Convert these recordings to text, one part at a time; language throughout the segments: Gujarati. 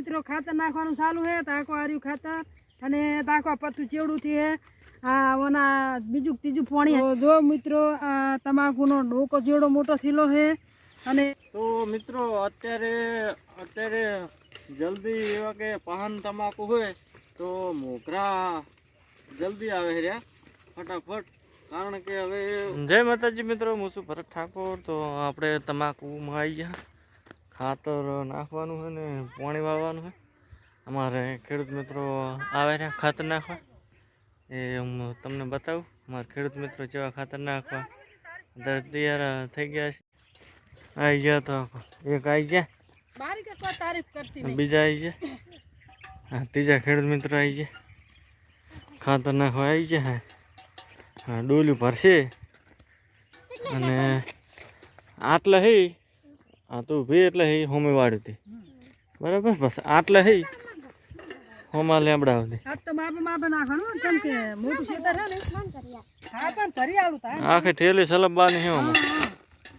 મિત્રો ખાતર નાખવાનું ચાલુ છે તાકો આર્યું ખાતર અને તાકો પત્તું ચેવડું થી હે આ ઓના બીજું ત્રીજું પાણી જો મિત્રો આ તમાકુનો ડોકો જેવડો મોટો થેલો છે અને તો મિત્રો અત્યારે જલ્દી એવા કે પાન તમાકુ હોય તો મોગરા જલ્દી આવે રહ્યા ફટાફટ કારણ કે હવે જય માતાજી મિત્રો હું છું ભરત ઠાકોર તો આપણે તમાકુમાં આવી ગયા ખાતર નાખવાનું છે ને પાણી વાળવાનું છે અમારે ખેડૂત મિત્રો આવે રહ્યા ખાતર નાખવા એ હું તમને બતાવું અમારા ખેડૂત મિત્રો જેવા ખાતર નાખવા તૈયાર થઈ ગયા છે આવી ગયા તો એક આવી ગયા બીજા આવી ગયા હા ત્રીજા ખેડૂત મિત્રો આવી ગયા ખાતર નાખવા આવી ગયા હા ડોલું ભરશે અને આટલે હઈ હા તું ભી એટલે હઈ હોમે વાળ્યું હતી બરાબર બસ આટલે હઈ હોમાં લેબડા હતી કેમ કે મોટું ખેતર હે ને હા પણ ભરી આલું તા આખે ઠેલી સલબવાની હે હોમાં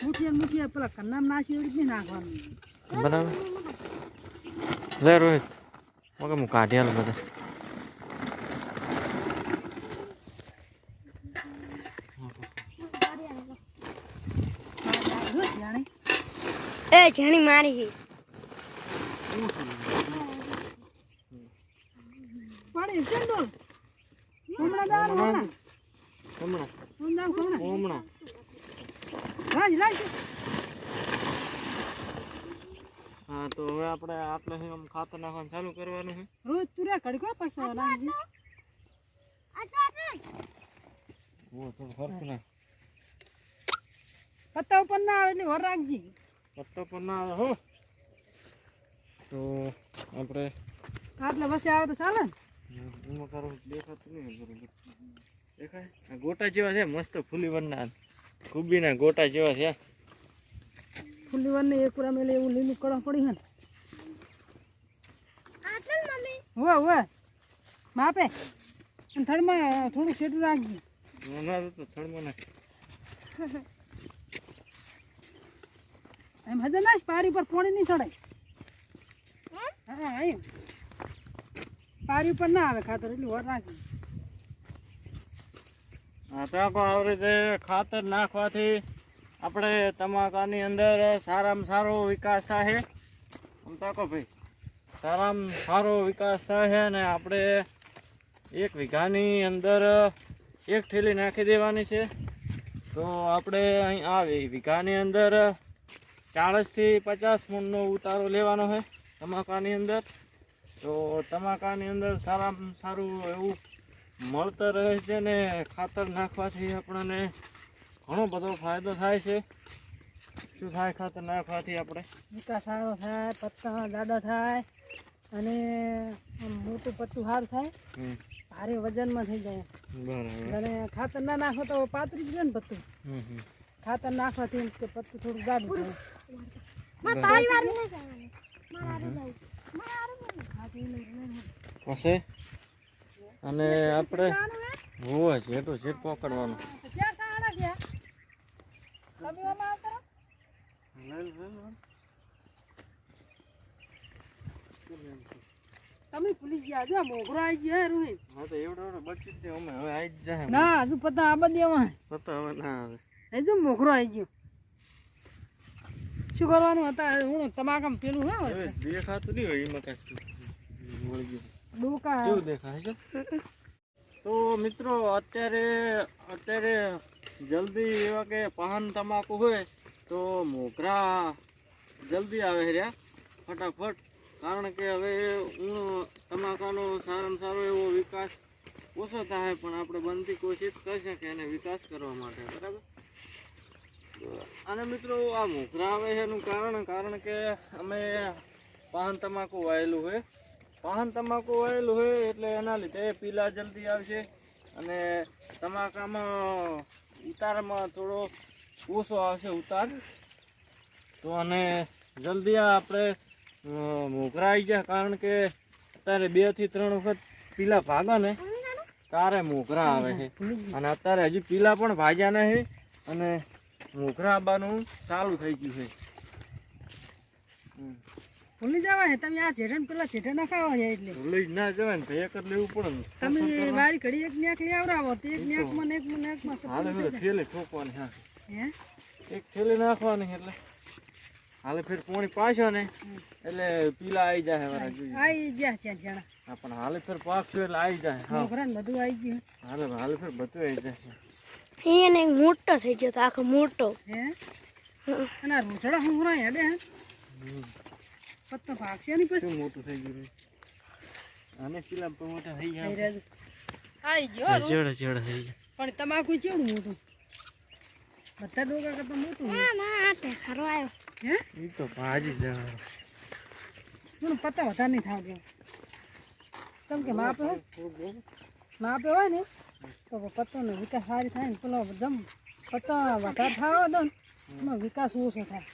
મુઠિયા પેલા કન્નામ નાસી એવી નાખવાનું બરાબર લે રોહિત ઓકે હું કાઢી આલું બધા એ જાણી મારી પાણી ચંડોલ હમણાં દાવાનું હમણાં હા તો હવે આપણે આટલે આમ ખાતર નાખવાનું ચાલુ કરવાનું છે રોજ તુરા કડકો પછી લાગી ઓ તો ફરક ના પત્તા ઉપર ના આવે એટલે વર રાખજી પત્તો પર ના આવે હો તો આપણે આટલે બસે આવે તો ચાલે ને એમાં કરો દેખાતું નહીં બરોબર દેખાય આ ગોટા જેવા છે મસ્ત ફૂલી વરના કુબીના ગોટા જેવા છે ફૂલી વરને એક ઉરા મેલે એવું લીલું કડક પડી હે ને હોય માપે અને થડમાં થોડું સેટું રાખજી ના તો થડમાં ના એમ હજે ના પારી પર પાણી નહીં ચડે હા એમ પારી ઉપર ના આવે ખાતર એટલું વર રાખી હા તાકો આવી રીતે ખાતર નાખવાથી આપણે તમાકાની અંદર સારામાં સારો વિકાસ થાય આમ તાકો ભાઈ સારામાં સારો વિકાસ થાય અને આપણે 1 વીઘાની અંદર 1 થેલી નાખી દેવાની છે તો આપણે અહીં આવે વીઘાની અંદર 40 થી 50 મણનો ઉતારો લેવાનો છે તમાકાની અંદર તો તમાકાની અંદર સારામાં સારું એવું મળતર રહે છે ને ખાતર નાખવાથી આપણને ઘણો બધો ફાયદો થાય છે શું થાય ખાતર નાખવાથી આપણે વિકાસ સારો થાય પત્તા જાડા થાય અને મોટું પત્તું સારું થાય ભારે વજનમાં થઈ જાય બરાબર અને ખાતર ના નાખો તો પાતળી જ રહે ને પત્તું ખાતર નાખવાથી કે પત્તું થોડું જાડું થાય પછી અને આપણે હોય જેટો જેટ પકડવાનું તમે ભૂલી ગયા જો મોગરો આવી ગયો રોહિત હા તો એવડો બચી જ અમે હવે આવી જ જાય ના હજુ પતા આ બધી પતા હવે ના આવે હજુ મોગરો આવી ગયો શું કરવાનું હતા હું તમાકમ પેલું હે દેખાતું નહીં હોય એમાં કાંઈ વળી ગયું ડોકા કેવું દેખાય છે તો મિત્રો અત્યારે જલ્દી એવા કે પાન તમાકુ હોય તો મોગરા જલ્દી આવે રહ્યા ફટાફટ કારણ કે હવે તમાકાનો સારામાં સારો એવો વિકાસ ઓછો થાય પણ આપણે બનતી કોશિશ કરી શકીએ એને વિકાસ કરવા માટે બરાબર અને મિત્રો આ મોગરા આવે છે એનું કારણ કે અમે પાન તમાકુ વાયેલું હોય પાન તમાકુ વાયેલું હોય એટલે એના લીધે પીલા જલ્દી આવશે અને તમાકામાં ઉતારમાં થોડો ઓછો આવશે ઉતાર તો અને જલ્દી આપણે મોગરા આવી જાય કારણ કે અત્યારે 2 થી 3 વખત પીલા ભાગા ને તારે મોગરા આવે છે અને અત્યારે હજી પીલા પણ ભાગ્યા નથી અને મોગરા આવવાનું ચાલુ થઈ ગયું છે ભૂલી જવાય તમે આ જેઠાને પેલા જેઠા ના ખાવા જાય એટલે લઈ ના જવાય ને તો એક જ લેવું પડે ને તમે વારી ઘડી એક ન્યાક લઈ આવરાવો તો એક ન્યાકમાં ને એકમાં ન્યાકમાં હાલે સફળ હવે થેલી ઠોકવાની હા હે એક થેલી નાખવાની એટલે હાલે ફેર પોણી પાછો ને એટલે પીલા આવી જાય વારા જોઈએ આઈ ગયા છે જણા હા પણ હાલે ફેર પાછો એટલે આવી જાય હા છોકરા ને બધું આવી ગયું હાલે ફેર બધું આવી જાય એને મોટો થઈ ગયો તો આખો મોટો હે અને આ રોજડા હુંરા હેડે હે પત્તો ભાગશે નહીં પછી શું મોટું થઈ ગયું આને પીલા મોટા થઈ ગયા આવી ગયો હો. ચેડા ચેડા થઈ ગયા પણ તમાકુ ચેવડું મોટું બધા ડોકા કરતા મોટું હોય. ના આટે ખરો આવ્યો હે એ તો ભાજી જવાનું મને પત્તા વધારે નહીં થાવ ગયો કેમ કે માપે હોય ને તો પત્તોનો વિકાસ સારી થાય ને પેલો જમ પત્તા વધારે થાવ દો ને એમાં વિકાસ ઓછો થાય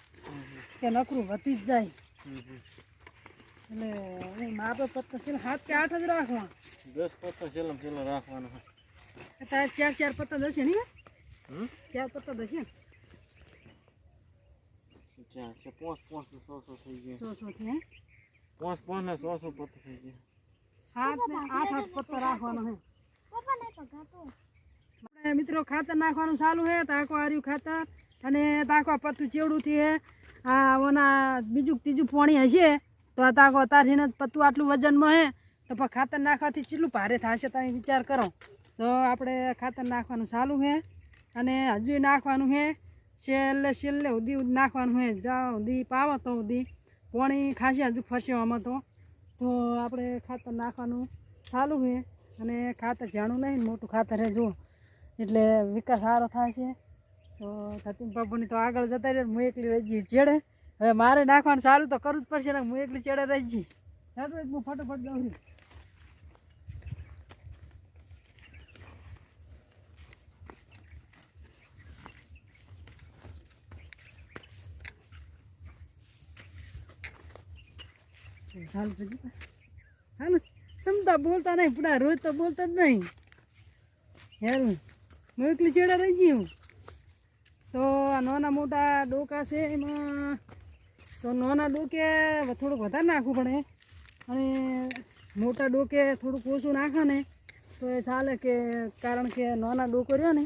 કે નકરું વધી જ જાય એટલે એ માપે પત્તા છે 7 કે 8 જ રાખવા 10 પત્તા છેલ્લા રાખવાનો હોય તારે 4 પત્તા દશે નહીં હમ 4 પત્તા દશે ને ચાર છે 5 100 થઈ ગયા 100 થી હે 5 ને 100 પત્તા થઈ ગયા 7 ને 8 પત્તા રાખવાનો હે આપણે મિત્રો ખાતર નાખવાનું ચાલુ છે તાકો આર્યું ખાતર અને તાકો પત્તું ચેવડું થી હે આ ઓના બીજું ત્રીજું પોણી હશે તો આ તાકો તારીને પત્તું આટલું વજનમાં હે તો પણ ખાતર નાખવાથી કેટલું ભારે થશે તમે વિચાર કરો તો આપણે ખાતર નાખવાનું ચાલુ છે અને હજુ નાખવાનું છે છેલ્લે સુધી નાખવાનું છે જ્યાં સુધી પાવો તો સુધી પોણી ખાસી હજુ ફરશે આમાં તો આપણે ખાતર નાખવાનું ચાલુ છે અને ખાતર જાણું નહીં મોટું ખાતર છે જુઓ એટલે વિકાસ સારો થાય છે તો સતીન બાબુની તો આગળ જતા રહે હું એકલી રહી જઈ ચેડે હવે મારે નાખવાનું ચાલુ તો કરવું જ પડશે ને હું એકલી ચેડે રહી જઈ હું ફટોફટ દોરી ચાલુ પછી હાલો સમતા બોલતા નહીં પૂરા રોજ તો બોલતા જ નહીં યાર હું એકલી ચેડા રહી ગયું તો આ નાના મોટા ડોકા છે એમાં તો નાના ડોકે થોડુંક વધારે નાખવું પડે અને મોટા ડોકે થોડુંક ઓછું નાખે ને તો એ ચાલે કે કારણ કે નાના ડોકો રહ્યો ને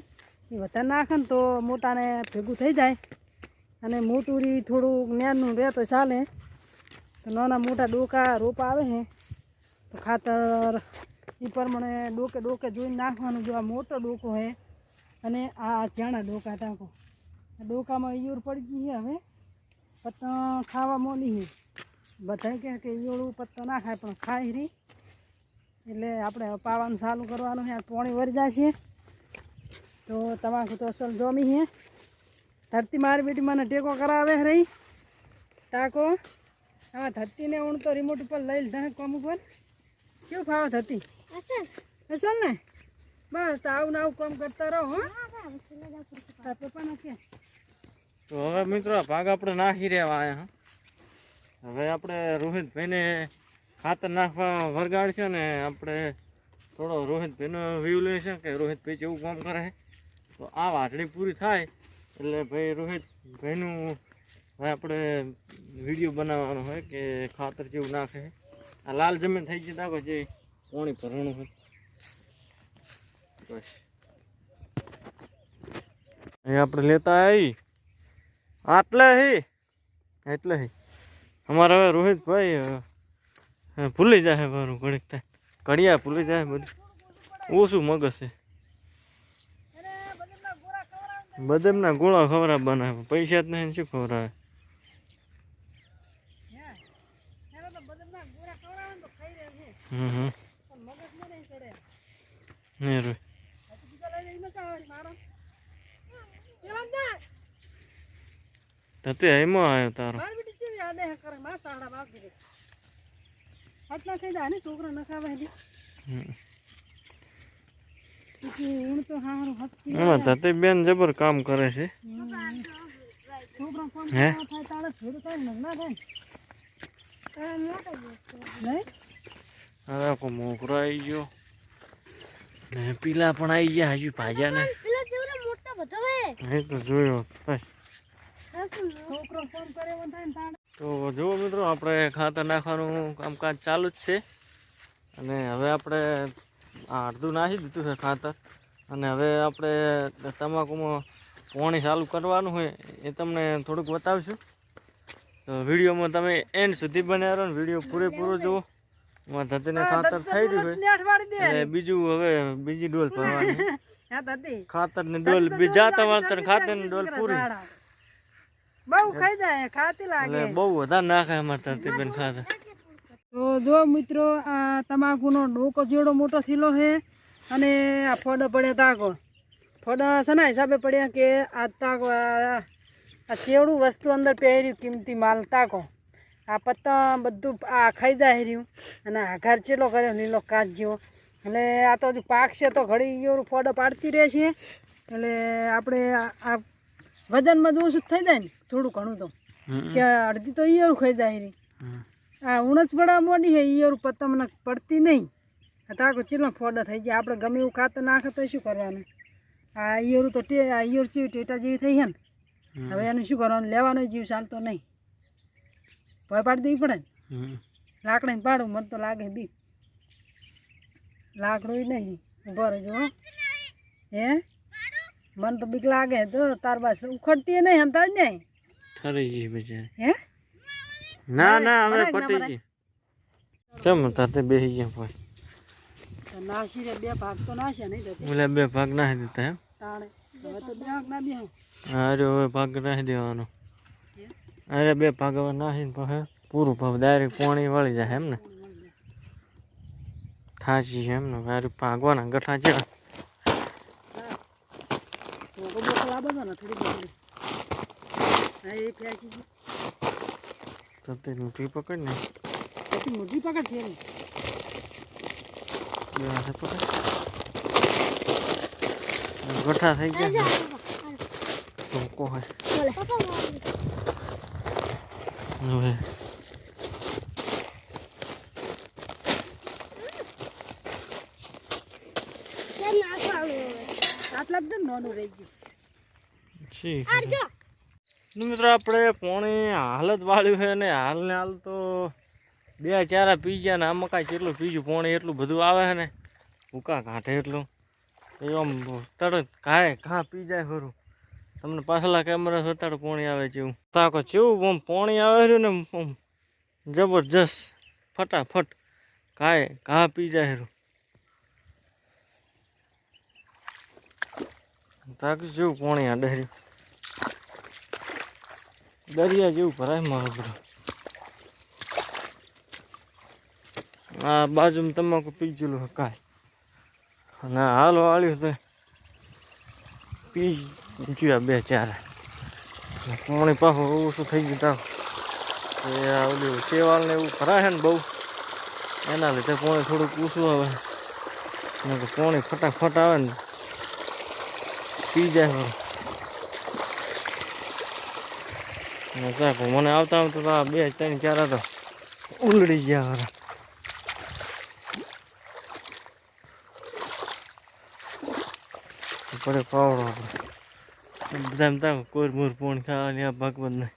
એ વધારે નાખે ને તો મોટાને ભેગું થઈ જાય અને મોટું રી થોડુંક જ્ઞાનનું રહે તો ચાલે તો નાના મોટા ડોકા રોપા આવે છે તો ખાતર એ પ્રમાણે ડોકે જોઈને નાખવાનું જો આ મોટો ડોકો છે અને આ ચાણા ડોકા ટાંકો આ ડોકામાં ઈયળ પડી ગઈ છે હવે પત્તા ખાવા મોડી છે બધા કહે કે ઈયળું પત્તો ના ખાય પણ ખાય રહી એટલે આપણે પાવાનું ચાલુ કરવાનું છે આ પોણી વળી જાય છે તો તમાકુ તો અસલ જોમી છે ધરતી મારી બેટી મને ટેકો કરાવે રહી ટાંકો હા ધરતીને હું તો રિમોટ ઉપર લઈ લીધા કોમ ઉપર કેવું ખાવા ધરતી અસલ ને બસ તો આવું ને આવું કામ કરતા રહો હો તાર પપ્પાને કે તો હવે મિત્રો ભાગ આપણે નાખી રહ્યા આયા હવે આપણે રોહિતભાઈને ખાતર નાખવા વરગાડશે ને આપણે થોડો રોહિતભાઈનો વ્યૂ લઈશે કે રોહિતભાઈ જેવું કામ કરે તો આ વાટડી પૂરી થાય એટલે ભાઈ રોહિતભાઈનું હવે આપણે વિડીયો બનાવવાનો હોય કે ખાતર જેવું નાખે આ લાલ જમીન થઈ ગઈ દાખો જે પાણી ભરવાનું હોય બસ અહીં આપણે લેતા આવી આટલે એટલે અમારે હવે રોહિતભાઈ ભૂલી જાય મારું ઘડીક થાય ઘડિયા ભૂલી જાય બધું ઓછું મગજ છે બદામના ગોળા ખવરા બનાવે પૈસા જ નહીં શું ખવરાવે નહીં રોય તે એમાં આવ્યો તારો એમાં તતે બેન જબર કામ કરે છે હે અરે કો મોકરો આવી ગયો ને પીલા પણ આવી ગયા હજુ ભાજ્યા ને એ તો જોયો છોકરો ફોન કરે થાય ને તો જુઓ મિત્રો, આપણે ખાતર નાખવાનું કામકાજ ચાલુ જ છે અને હવે આપણે અડધું નાખી દીધું છે ખાતર અને હવે આપણે તમાકુમાં પાણી ચાલુ કરવાનું હોય એ તમને થોડુંક બતાવશું. તો વિડીયોમાં તમે એન્ડ સુધી બન્યા રહો ને વિડીયો પૂરેપૂરો જુઓ. એમાં ધતીને ખાતર થઈ રહ્યું છે એટલે બીજું હવે બીજી ડોલ ભરવાની. ખાતરની ડોલ બીજા તમારે ખાતરની ડોલ પૂરી બહુ ખાઈ જાય, ખાતી લાગે એટલે બહુ વધારે નાખે અમારે ધતીબેન ખાતર. તો જો મિત્રો, આ તમાકુનો ડોકો જેવડો મોટો થયેલો છે અને આ ફોડો પડ્યા તાકો. ફોડો શેના હિસાબે પડ્યા કે આ તાકો આ ચેવડું વસ્તુ અંદર પહેર્યું કિંમતી માલ તાકો. આ પત્તા બધું આ ખાઈ જાય રહ્યું અને આઘાર ચેલો કર્યો લીલો કાચ જેવો. એટલે આ તો હજુ પાકશે તો ઘડી ઈયોરું ફોડો પાડતી રહે છે. એટલે આપણે આ વજનમાં જ ઓછું થઈ જાય ને થોડું ઘણું તો કે અડધી તો ઈયરું ખાઈ જાય રહી. આ ઉણસ પડવા મોડી છે, ઈયરું પત્તા મને પડતી નહીં. તાકો ચેલો ફોડો થઈ જાય. આપણે ગમે એવું ખાતર નાખે તો શું કરવાનું? આ ઈયરું તો આ ઈયર જેવી ટેટા જેવી થઈ છે ને, હવે એનું શું કરવાનું? લેવાનો જીવ ચાલતો નહીં, ભય પાડી દેવી પડે ને. લાકડાને પાડું મને તો લાગે બીક. લાકડું નહીં ઉભો રહેજો હે, મને તો બીક લાગે. તો તાર બસ ઉખડતી નહીં સમતા જ નહીં ઠરી ગઈ બિચારી. હે ના ના હવે પટી ગઈ. ચમ તાતે બેહી ગયા ભાઈ. નાસી રે બે ભાગ તો નાશ્યા નહીં થતી. ઓલા બે ભાગ નાખી દીધા એમ. તાણે હવે તો બે ભાગ ના બે. અરે હવે ભાગ નાખી દેવાનો. અરે બે ભાગ હવે નાખીને પછી પૂરું ભાવ ડાયરેક્ટ પાણી વળી જાય એમ ને. થાચી છે એમ ને. ડાયરેક્ટ ભાગવાના ગઠા છે. બોટલા બધા ને થોડી બોટલી હા એ ફેંચી છે. તો તે મોટી પકડ ને. એટલી મોટી પકડ છે ને. બે હાથે પકડ. ગઠા થઈ ગયા. તો કોહે હવે આટલા જ નાનું રહી ગયું. મિત્રો આપણે પોણી હાલત વાળ્યું છે ને હાલ ને હાલ તો બે ચારા પી ગયા ને આમાં કાંઈ કેટલું પીજું પોણી એટલું બધું આવે છે ને ભૂકા કાંઠે એટલું આમ તરત ઘા પી જાય ખરું. તમને પાછલા કેમેરા બતાડો પોણી આવે છે એવું. તાકો જેવું આમ પોણી આવે છે ને આમ જબરજસ્ત ફટાફટ ઘા પી જાય ખરું. તાકી જેવું પોણી આ ડહેર્યું દરિયા જેવું ભરાય મારું બધું. આ બાજુમાં તમાકુ પી ગયેલું કાંઈ અને હાલ વાળ્યું તો પી ગયા બે ચાર. પાણી પાછું ઓછું થઈ ગયું તાવ એ આ ઓલું શેવાલ ને એવું ભરાય ને બહુ એના લીધે પાણી થોડુંક ઓછું આવે ને પાણી ફટાફટ આવે ને પી જાય. મને આવતા આવતા બે ત્રણ ચાર તો ઉલડી ગયા ખરા. પડે પાવડો આપણે બધા કોઈ મોર પોણ ખાવાની આ ભાગવત નહીં.